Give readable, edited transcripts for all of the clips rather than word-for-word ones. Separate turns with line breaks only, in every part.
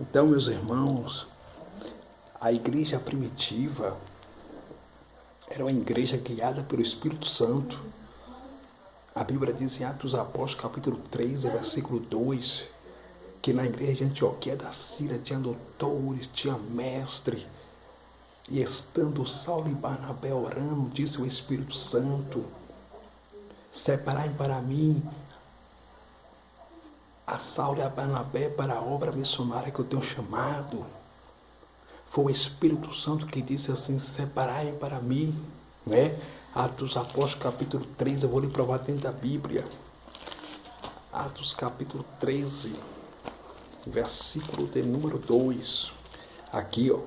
Então, meus irmãos, a igreja primitiva era uma igreja guiada pelo Espírito Santo. A Bíblia diz em Atos dos Apóstolos, capítulo 3, versículo 2, que na igreja de Antioquia da Síria tinha doutores, tinha mestre. E estando Saulo e Barnabé orando, disse o Espírito Santo: separai para mim a Saulo e a Barnabé para a obra missionária que eu tenho chamado. Foi o Espírito Santo que disse assim: separai para mim, né? Atos dos Apóstolos, capítulo 13, eu vou lhe provar dentro da Bíblia. Atos, capítulo 13, versículo de número 2. Aqui, ó.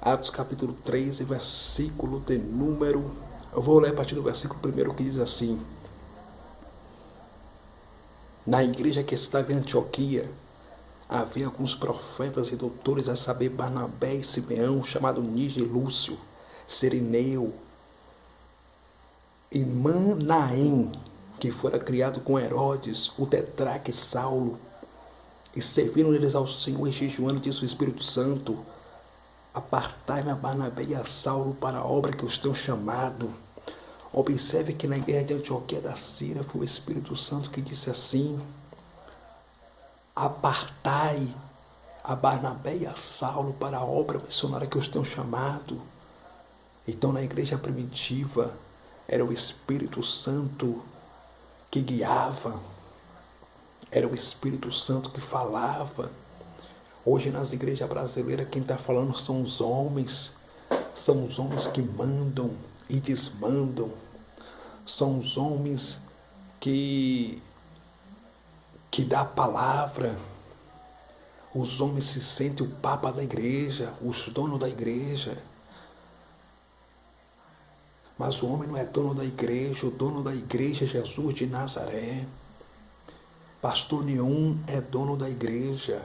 Atos, capítulo 13, versículo de número... Eu vou ler a partir do versículo 1 que diz assim: na igreja que estava em Antioquia, havia alguns profetas e doutores, a saber, Barnabé e Simeão, chamado Níger e Lúcio, Cirineu e Manaém, que fora criado com Herodes, o tetrarca Saulo, e serviram eles ao Senhor e jejuando, disse o Espírito Santo: apartai-me a Barnabé e a Saulo para a obra que os tenho chamado. Observe que na igreja de Antioquia da Síria foi o Espírito Santo que disse assim: apartai a Barnabé e a Saulo para a obra missionária que os tenho chamado. Então, na igreja primitiva, era o Espírito Santo que guiava, era o Espírito Santo que falava. Hoje, nas igrejas brasileiras, quem está falando são os homens que mandam e desmandam, são os homens que dá a palavra. Os homens se sentem o papa da igreja, os donos da igreja. Mas o homem não é dono da igreja, o dono da igreja é Jesus de Nazaré. Pastor nenhum é dono da igreja.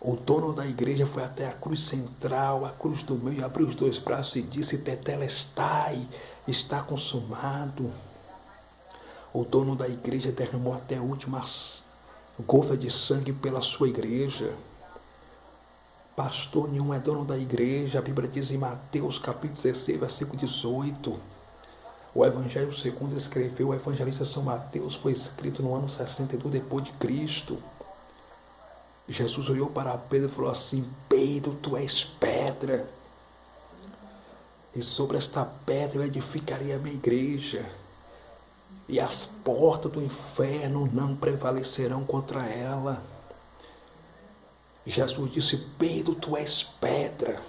O dono da igreja foi até a cruz central, a cruz do meio, abriu os dois braços e disse: tetelestai, está consumado. O dono da igreja derramou até a última gota de sangue pela sua igreja. Pastor nenhum é dono da igreja. A Bíblia diz em Mateus capítulo 16, versículo 18. O Evangelho segundo escreveu o evangelista São Mateus, foi escrito no ano 62 depois de Cristo. Jesus olhou para Pedro e falou assim: Pedro, tu és pedra, e sobre esta pedra eu edificarei a minha igreja, e as portas do inferno não prevalecerão contra ela. Jesus disse: Pedro, tu és pedra,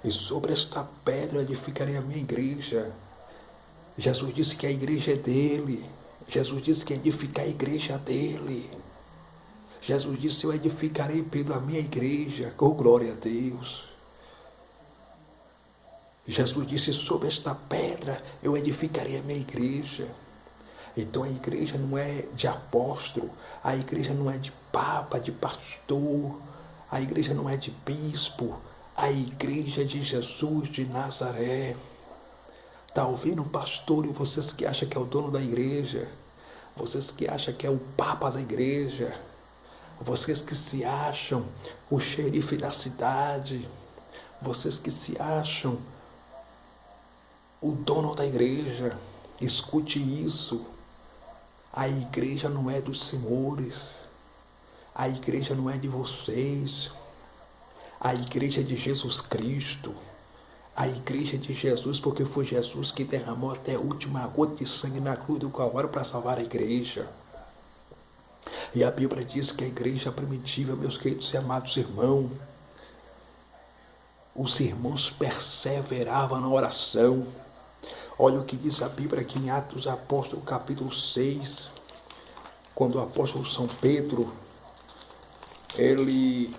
e sobre esta pedra eu edificarei a minha igreja. Jesus disse que a igreja é dele. Jesus disse que edificar a igreja dele. Jesus disse: eu edificarei, Pedro, a minha igreja. Oh, glória a Deus. Jesus disse: sobre esta pedra eu edificarei a minha igreja. Então a igreja não é de apóstolo, a igreja não é de papa, de pastor, a igreja não é de bispo, a igreja é de Jesus de Nazaré. Está ouvindo, pastor, e vocês que acham que é o dono da igreja, vocês que acham que é o papa da igreja, vocês que se acham o xerife da cidade, vocês que se acham o dono da igreja, escute isso: a igreja não é dos senhores, a igreja não é de vocês, a igreja é de Jesus Cristo, a igreja é de Jesus, porque foi Jesus que derramou até a última gota de sangue na cruz do Calvário para salvar a igreja. E a Bíblia diz que a igreja primitiva, meus queridos e amados irmãos, os irmãos perseveravam na oração. Olha o que diz a Bíblia aqui em Atos dos Apóstolos, capítulo 6, quando o apóstolo São Pedro, ele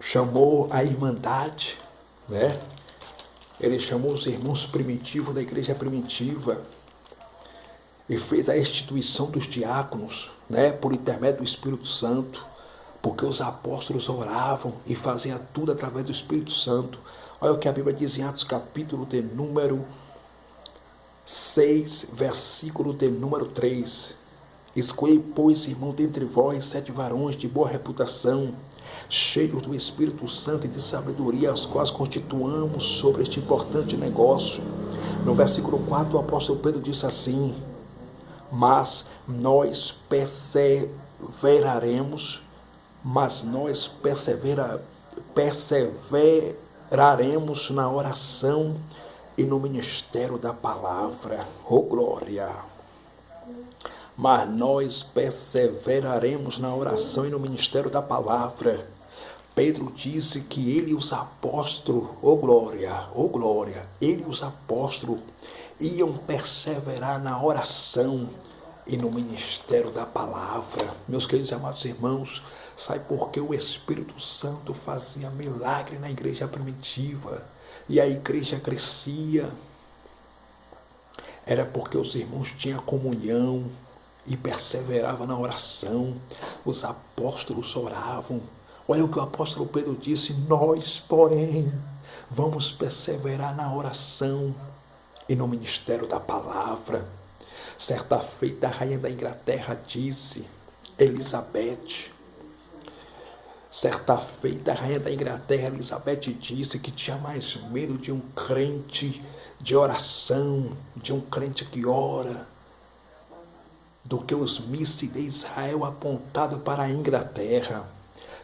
chamou a irmandade, né? Ele chamou os irmãos primitivos da igreja primitiva e fez a instituição dos diáconos, né? Por intermédio do Espírito Santo, porque os apóstolos oravam e faziam tudo através do Espírito Santo. Olha o que a Bíblia diz em Atos capítulo de número 6, versículo de número 3. Escolhei, pois, irmão, dentre vós 7 varões de boa reputação, cheios do Espírito Santo e de sabedoria, as quais constituamos sobre este importante negócio. No versículo 4, o apóstolo Pedro disse assim: mas nós perseveraremos na oração e no ministério da palavra. Oh, glória! Mas nós perseveraremos na oração e no ministério da palavra. Pedro disse que ele e os apóstolos, oh glória, ele e os apóstolos iam perseverar na oração e no ministério da palavra. Meus queridos e amados irmãos, sabe por que o Espírito Santo fazia milagre na igreja primitiva e a igreja crescia? Era porque os irmãos tinham comunhão e perseveravam na oração. Os apóstolos oravam. Olha o que o apóstolo Pedro disse: nós, porém, vamos perseverar na oração e no ministério da palavra. Certa feita, a rainha da Inglaterra disse, certa feita, a rainha da Inglaterra, Elizabeth, disse que tinha mais medo de um crente de oração, de um crente que ora, do que os mísseis de Israel apontados para a Inglaterra.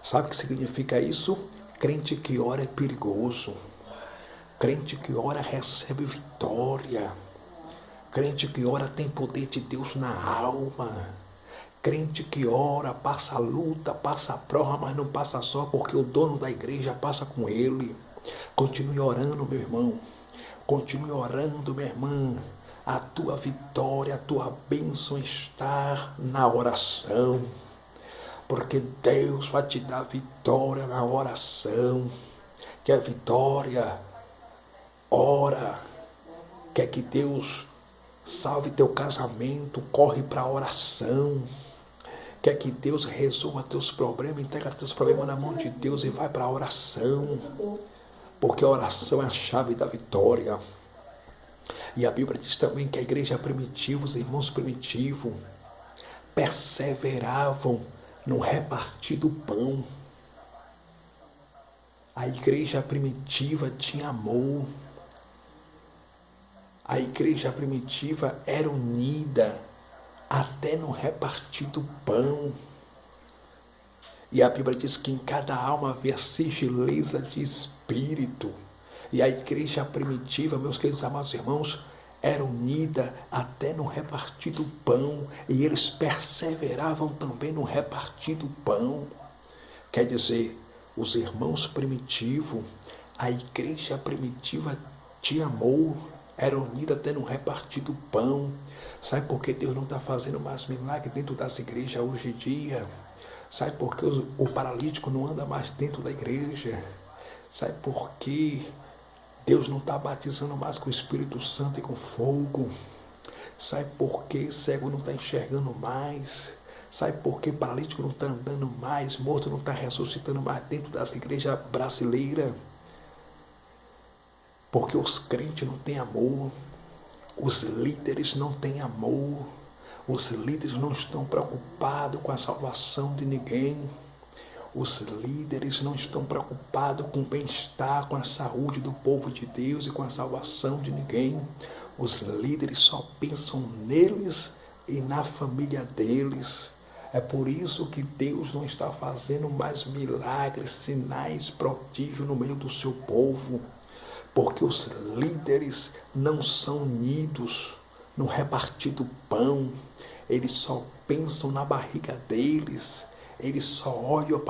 Sabe o que significa isso? Crente que ora é perigoso. Crente que ora recebe vitória. Crente que ora tem poder de Deus na alma. Crente que ora, passa a luta, passa a prova, mas não passa só, porque o dono da igreja passa com ele. Continue orando, meu irmão. Continue orando, minha irmã. A tua vitória, a tua bênção está na oração. Porque Deus vai te dar vitória na oração. Quer vitória? Ora. Quer que Deus salve teu casamento? Corre para a oração. Quer que Deus resolva teus problemas? Entrega teus problemas na mão de Deus e vai para a oração. Porque a oração é a chave da vitória. E a Bíblia diz também que a igreja primitiva, os irmãos primitivos, perseveravam no repartir do pão. A igreja primitiva tinha amor. A igreja primitiva era unida até no repartir do pão. E a Bíblia diz que em cada alma havia singeleza de espírito. E a igreja primitiva, meus queridos amados irmãos, era unida até no repartir do pão. E eles perseveravam também no repartir do pão. Quer dizer, os irmãos primitivos, a igreja primitiva tinha amor, era unida até no repartir do pão. Sabe por que Deus não está fazendo mais milagre dentro das igrejas hoje em dia? Sabe por que o paralítico não anda mais dentro da igreja? Sabe por que Deus não está batizando mais com o Espírito Santo e com fogo? Sabe por que cego não está enxergando mais? Sabe por que paralítico não está andando mais? Morto não está ressuscitando mais dentro das igrejas brasileiras? Porque os crentes não têm amor. Os líderes não têm amor. Os líderes não estão preocupados com a salvação de ninguém. Os líderes não estão preocupados com o bem-estar, com a saúde do povo de Deus e com a salvação de ninguém. Os líderes só pensam neles e na família deles. É por isso que Deus não está fazendo mais milagres, sinais, prodígios no meio do seu povo. Porque os líderes não são unidos no repartir do pão. Eles só pensam na barriga deles. Eles só olham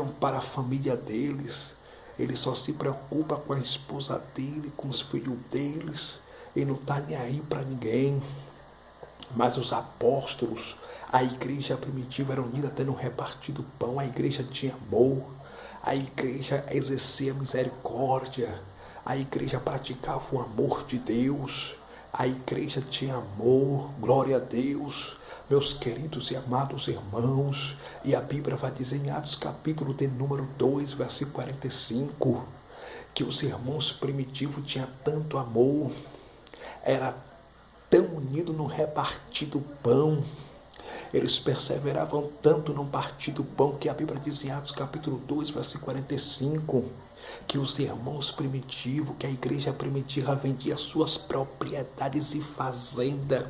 para a família deles. Eles só se preocupam com a esposa dele, com os filhos deles. E não está nem aí para ninguém. Mas os apóstolos, a igreja primitiva era unida até no repartir do pão. A igreja tinha amor. A igreja exercia misericórdia. A igreja praticava o amor de Deus. A igreja tinha amor. Glória a Deus. Meus queridos e amados irmãos, e a Bíblia vai dizer em Atos capítulo de número 2, versículo 45, que os irmãos primitivos tinham tanto amor, era tão unidos no repartir do pão. Eles perseveravam tanto no partir do pão que a Bíblia diz em Atos capítulo 2, versículo 45, que os irmãos primitivos, que a igreja primitiva vendia suas propriedades e fazenda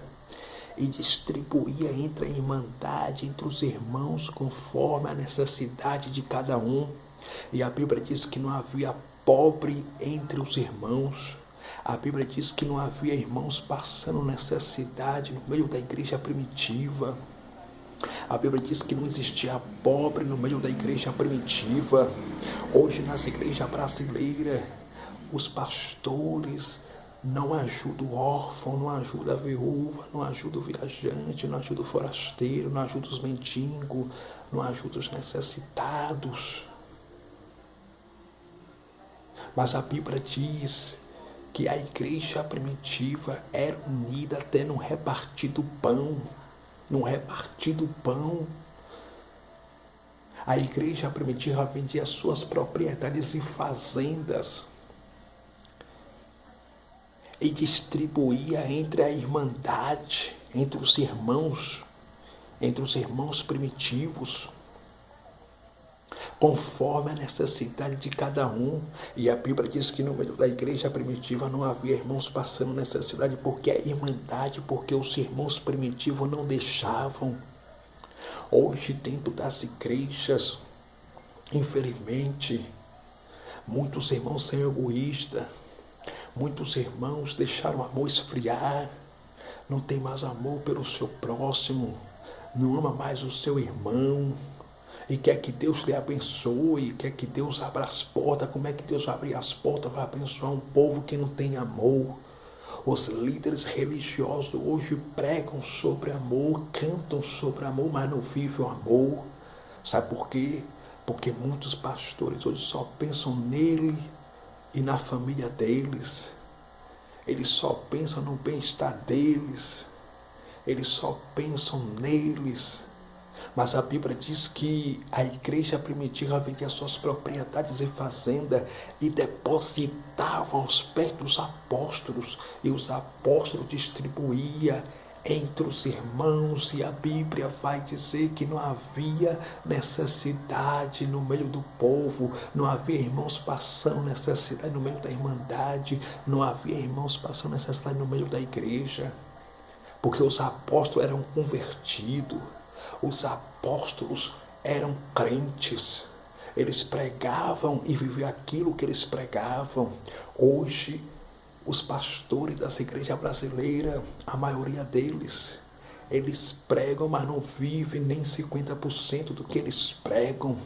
e distribuía entre a irmandade, entre os irmãos, conforme a necessidade de cada um. E a Bíblia diz que não havia pobre entre os irmãos. A Bíblia diz que não havia irmãos passando necessidade no meio da igreja primitiva. A Bíblia diz que não existia pobre no meio da igreja primitiva. Hoje, nas igrejas brasileiras, os pastores não ajudam o órfão, não ajudam a viúva, não ajudam o viajante, não ajudam o forasteiro, não ajudam os mendigos, não ajudam os necessitados. Mas a Bíblia diz que a igreja primitiva era unida até no repartir do pão. No repartir do pão. A igreja primitiva vendia suas propriedades e fazendas e distribuía entre a irmandade, entre os irmãos primitivos, conforme a necessidade de cada um. E a Bíblia diz que no meio da igreja primitiva não havia irmãos passando necessidade, porque a irmandade, porque os irmãos primitivos não deixavam. Hoje, dentro das igrejas, infelizmente, muitos irmãos são egoístas, muitos irmãos deixaram o amor esfriar, não tem mais amor pelo seu próximo, não ama mais o seu irmão, e quer que Deus lhe abençoe, quer que Deus abra as portas. Como é que Deus vai abrir as portas, vai abençoar um povo que não tem amor? Os líderes religiosos hoje pregam sobre amor, cantam sobre amor, mas não vivem o amor. Sabe por quê? Porque muitos pastores hoje só pensam nele e na família deles. Eles só pensam no bem-estar deles. Eles só pensam neles. Mas a Bíblia diz que a igreja primitiva vendia suas propriedades e fazenda e depositava aos pés dos apóstolos. E os apóstolos distribuíam entre os irmãos. E a Bíblia vai dizer que não havia necessidade no meio do povo. Não havia irmãos passando necessidade no meio da irmandade. Não havia irmãos passando necessidade no meio da igreja. Porque os apóstolos eram convertidos. Os apóstolos eram crentes, eles pregavam e viviam aquilo que eles pregavam. Hoje, os pastores das igrejas brasileiras, a maioria deles, eles pregam, mas não vivem nem 50% do que eles pregam.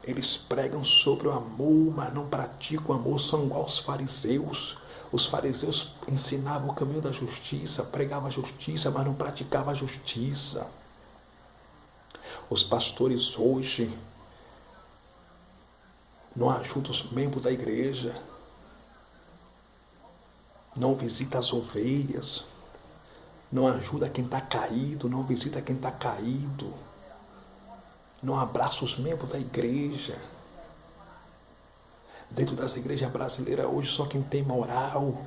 Eles pregam sobre o amor, mas não praticam o amor, são igual aos fariseus. Os fariseus ensinavam o caminho da justiça, pregavam a justiça, mas não praticavam a justiça. Os pastores hoje não ajudam os membros da igreja, não visitam as ovelhas, não ajuda quem está caído, não visita quem está caído, não abraça os membros da igreja. Dentro das igrejas brasileiras hoje só quem tem moral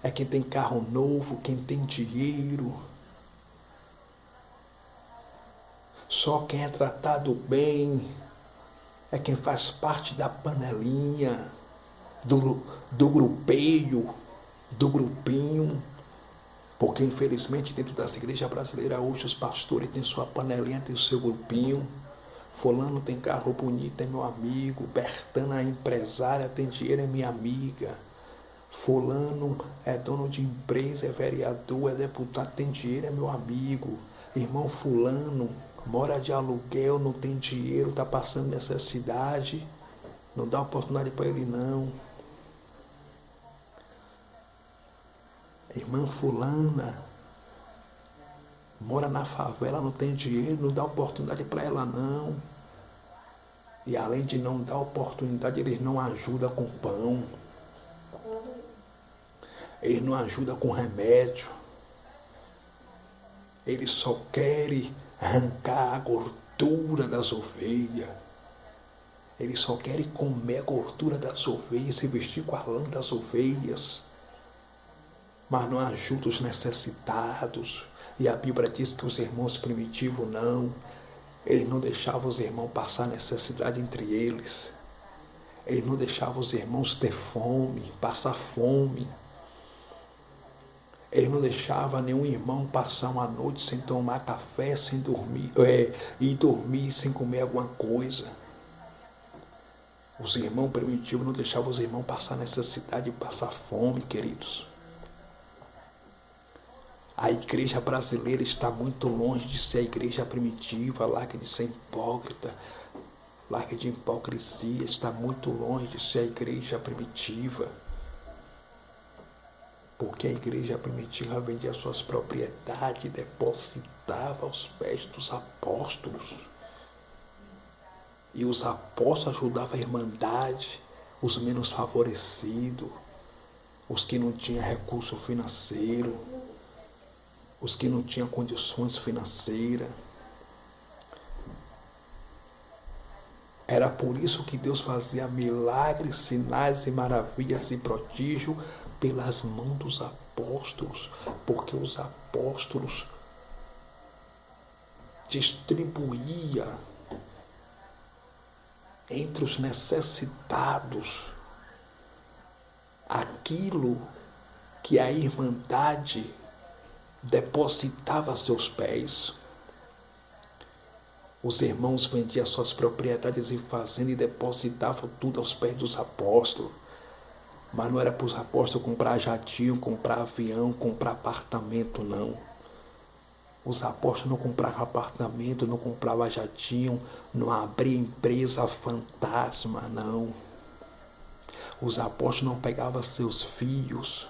é quem tem carro novo, quem tem dinheiro. Só quem é tratado bem é quem faz parte da panelinha, do grupeio, do grupinho. Porque infelizmente dentro das igrejas brasileiras hoje os pastores têm sua panelinha, têm o seu grupinho. Fulano tem carro bonito, é meu amigo. Bertana é empresária, tem dinheiro, é minha amiga. Fulano é dono de empresa, é vereador, é deputado, tem dinheiro, é meu amigo. Irmão fulano mora de aluguel, não tem dinheiro, está passando necessidade. Não dá oportunidade para ele não. Irmã fulana mora na favela, não tem dinheiro, não dá oportunidade para ela não. E além de não dar oportunidade, eles não ajudam com pão. Eles não ajudam com remédio. Eles só querem arrancar a gordura das ovelhas. Eles só querem comer a gordura das ovelhas, se vestir com a lã das ovelhas. mas não ajuda os necessitados. E a Bíblia diz que os irmãos primitivos não. Eles não deixavam os irmãos passar necessidade entre eles. Eles não deixavam os irmãos ter fome, passar fome. Eles não deixavam nenhum irmão passar uma noite sem tomar café, sem dormir, e dormir sem comer alguma coisa. Os irmãos primitivos não deixavam os irmãos passar necessidade, passar fome, queridos. A igreja brasileira está muito longe de ser a igreja primitiva, larga de ser hipócrita, larga de hipocrisia, está muito longe de ser a igreja primitiva. Porque a igreja primitiva vendia suas propriedades e depositava aos pés dos apóstolos. E os apóstolos ajudavam a irmandade, os menos favorecidos, os que não tinham recurso financeiro, os que não tinham condições financeiras. Era por isso que Deus fazia milagres, sinais e maravilhas e prodígios pelas mãos dos apóstolos, porque os apóstolos distribuíam entre os necessitados aquilo que a irmandade depositava a seus pés. Os irmãos vendiam suas propriedades e fazendas e depositavam tudo aos pés dos apóstolos. Mas não era para os apóstolos comprar jatinho, comprar avião, comprar apartamento, não. Os apóstolos não compravam apartamento, não compravam jatinho, não abriam empresa fantasma, não. Os apóstolos não pegavam seus filhos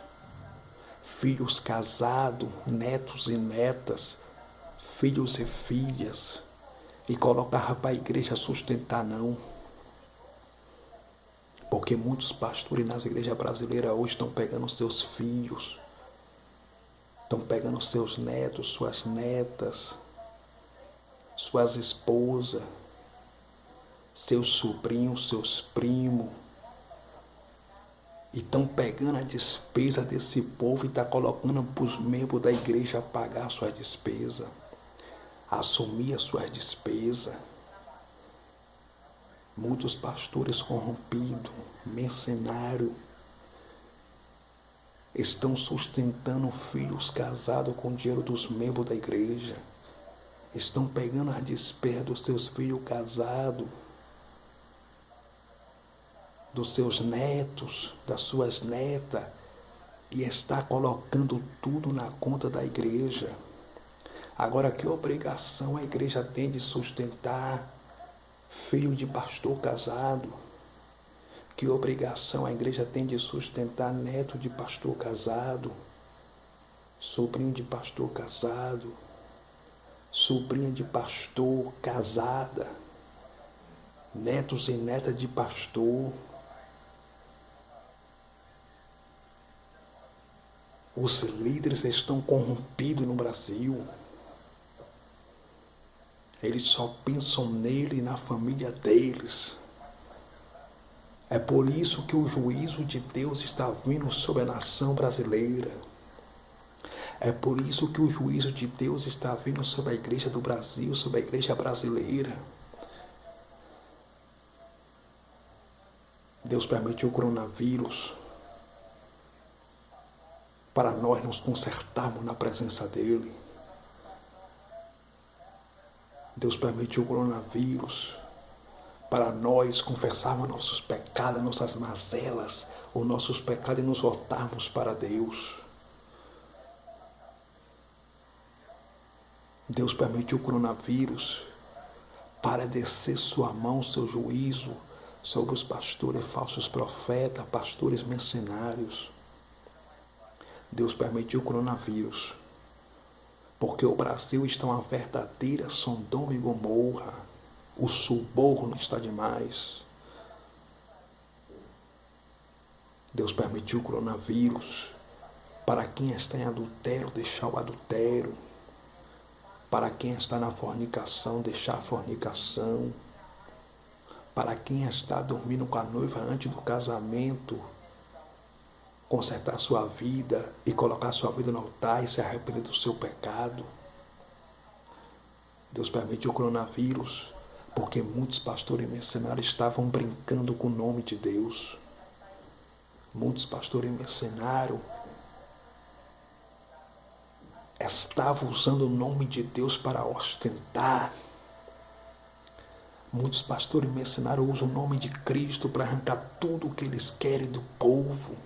casados, netos e netas, filhos e filhas, e colocavam para a igreja sustentar, não. Porque muitos pastores nas igrejas brasileiras hoje estão pegando seus filhos, estão pegando seus netos, suas netas, suas esposas, seus sobrinhos, seus primos, e estão pegando a despesa desse povo e estão colocando para os membros da igreja pagar a sua despesa, assumir as suas despesas. Muitos pastores corrompidos, mercenários, estão sustentando filhos casados com o dinheiro dos membros da igreja. Estão pegando as despesas dos seus filhos casados, dos seus netos, das suas netas, e está colocando tudo na conta da igreja. Agora, que obrigação a igreja tem de sustentar filho de pastor casado? Que obrigação a igreja tem de sustentar neto de pastor casado, sobrinho de pastor casado, sobrinha de pastor casada, netos e netas de pastor? Os líderes estão corrompidos no Brasil. Eles só pensam nele e na família deles. É por isso que o juízo de Deus está vindo sobre a nação brasileira. É por isso que o juízo de Deus está vindo sobre a igreja do Brasil, sobre a igreja brasileira. Deus permitiu o coronavírus para nós nos consertarmos na presença dele. Deus permitiu o coronavírus para nós confessarmos nossos pecados, nossas mazelas, os nossos pecados e nos voltarmos para Deus. Deus permitiu o coronavírus para descer sua mão, seu juízo sobre os pastores falsos profetas, pastores mercenários. Deus permitiu o coronavírus porque o Brasil está uma verdadeira Sodoma e Gomorra. O suborno está demais. Deus permitiu o coronavírus para quem está em adultério, deixar o adultério. Para quem está na fornicação, deixar a fornicação. Para quem está dormindo com a noiva antes do casamento, consertar sua vida e colocar sua vida no altar e se arrepender do seu pecado. Deus permitiu o coronavírus porque muitos pastores e mercenários estavam brincando com o nome de Deus. Muitos pastores e mercenários estavam usando o nome de Deus para ostentar. Muitos pastores e mercenários usam o nome de Cristo para arrancar tudo o que eles querem do povo.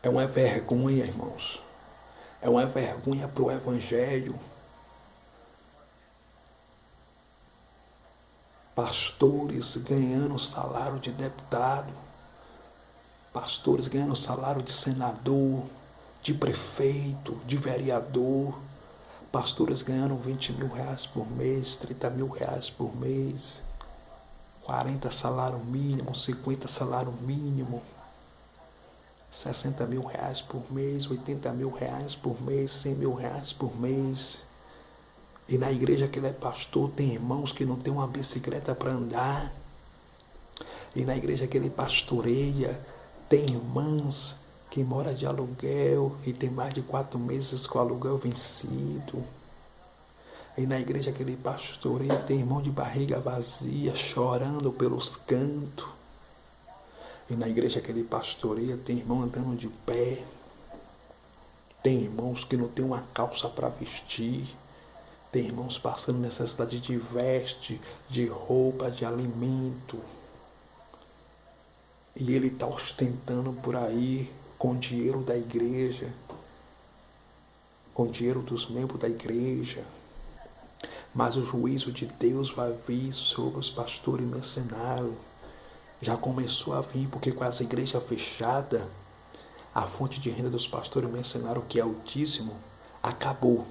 É uma vergonha, irmãos. É uma vergonha para o Evangelho. Pastores ganhando salário de deputado. Pastores ganhando salário de senador, de prefeito, de vereador. Pastores ganhando 20 mil reais por mês, 30 mil reais por mês. 40 salário mínimo, 50 salário mínimo. 60 mil reais por mês, 80 mil reais por mês, 100 mil reais por mês. E na igreja que ele é pastor, tem irmãos que não tem uma bicicleta para andar. E na igreja que ele pastoreia, tem irmãs que moram de aluguel e tem mais de 4 meses com o aluguel vencido. E na igreja que ele pastoreia, tem irmão de barriga vazia, chorando pelos cantos. E na igreja que ele pastoreia, tem irmão andando de pé. Tem irmãos que não tem uma calça para vestir. Tem irmãos passando necessidade de veste, de roupa, de alimento. E ele está ostentando por aí com dinheiro da igreja, com dinheiro dos membros da igreja. Mas o juízo de Deus vai vir sobre os pastores mercenários. Já começou a vir, porque com as igrejas fechadas, a fonte de renda dos pastores mercenários, que é o dízimo, acabou.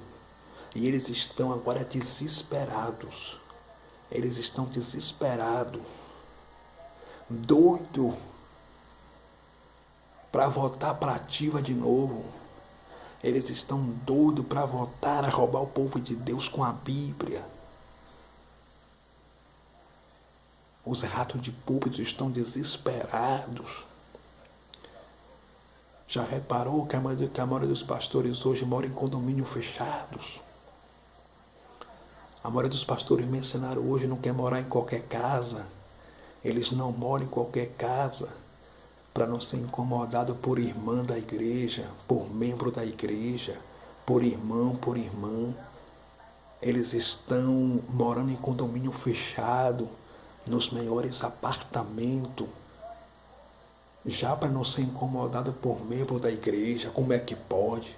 E eles estão agora desesperados. Eles estão desesperados, doidos para voltar para a ativa de novo. Eles estão doidos para voltar a roubar o povo de Deus com a Bíblia. Os ratos de púlpito estão desesperados. Já reparou que a maioria dos pastores hoje mora em condomínios fechados? A maioria dos pastores mercenários hoje não quer morar em qualquer casa. Eles não moram em qualquer casa para não ser incomodado por irmã da igreja, por membro da igreja, por irmão, por irmã. Eles estão morando em condomínio fechado, nos melhores apartamentos, já para não ser incomodado por membro da igreja. Como é que pode?